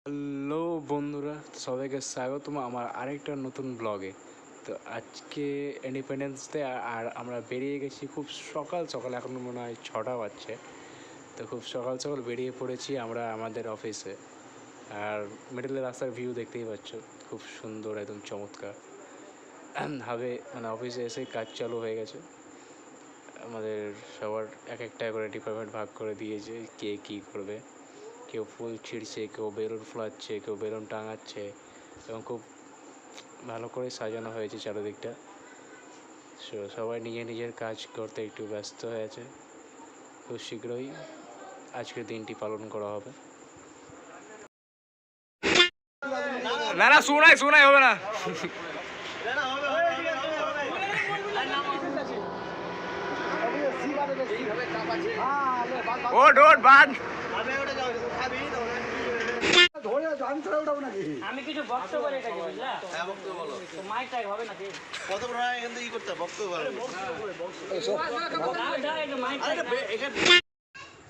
Hello বন্ধুরা, সবাইকে স্বাগতম আমার আরেকটা নতুন ব্লগে। তো আজকে ইন্ডিপেন্ডেন্স ডে, আর আমরা বেরিয়ে গেছি খুব সকাল সকাল। এখন মনে হয় 6টা বাজছে। তো খুব সকাল সকাল বেরিয়ে পড়েছি আমরা আমাদের অফিসে। আর মিডলের রাস্তার ভিউ দেখতেই পাচ্ছ, খুব সুন্দর, একদম চমৎকার ভাবে। মানে অফিসে এসে কাজ চালু হয়ে গেছে। আমাদের সবার এক একটা করে ডিপার্টমেন্ট ভাগ করে দিয়েছে, কে কী করবে। কেউ ফুল ছিঁড়ছে, কেউ বেলুন ফোলাচ্ছে, কেউ বেলুন টাঙাচ্ছে, এবং খুব ভালো করে সাজানো হয়েছে চারিদিকটা। সবাই নিজের কাজ করতে একটু ব্যস্ত হয়ে আছে। খুব শীঘ্রই আজকের দিনটি পালন করা হবে। না না, শোনাই হবে না। ওট বাদ। আমি কিছু বক্তব্য রেখেছি, বুঝলা? হ্যাঁ, বক্তব্য বলো। তো মাইক টাইক হবে নাকি? কত বড় এখান থেকে কি করতে হবে? বক্তব্য বলো।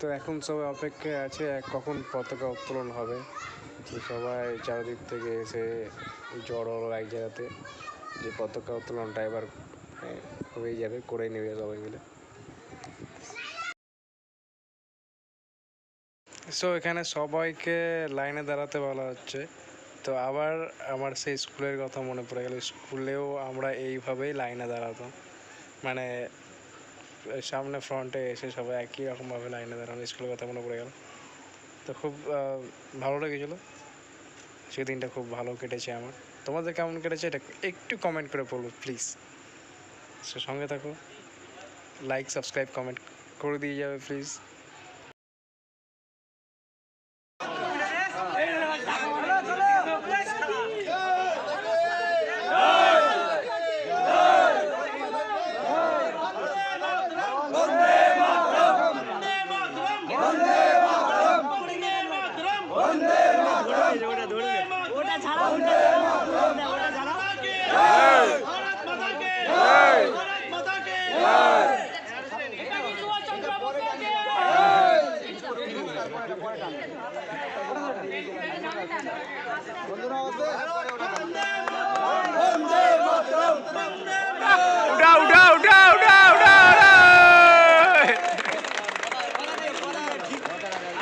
তো এখন সবাই অপেক্ষায় আছে কখন পতাকা উত্তোলন হবে। তো সবাই চারিদিক থেকে এসে জড়ো হলো এক জায়গাতে, যে পতাকা উত্তোলনটা এবার হয়ে যাবে, করে নেবে সবাই মিলে। সো এখানে সবাইকে লাইনে দাঁড়াতে বলা হচ্ছে। তো আবার আমার সেই স্কুলের কথা মনে পড়ে গেল। স্কুলেও আমরা এইভাবেই লাইনে দাঁড়াতাম, মানে সামনে ফ্রন্টে এসে সবাই একই রকমভাবে লাইনে দাঁড়ানো। স্কুলের কথা মনে পড়ে গেল। তো খুব ভালো লেগেছিলো। সেদিনটা খুব ভালো কেটেছে আমার। তোমাদের কেমন কেটেছে এটা একটু কমেন্ট করে বলবো প্লিজ। সো সঙ্গে থাকো, লাইক সাবস্ক্রাইব কমেন্ট করে দিয়ে যাবে প্লিজ।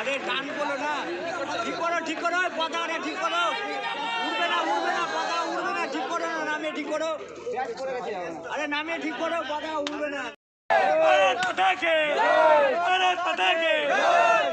আরে টান করো না, ঠিক করো পতাকাটা ঠিক করো। উড়বে না পতাকা উড়বে না, ঠিক করো না, নামে ঠিক করো। আরে নামে ঠিক করো, পতাকা উড়বে না। ভারত মাতা কি জয়, ভারত মাতা কি জয়।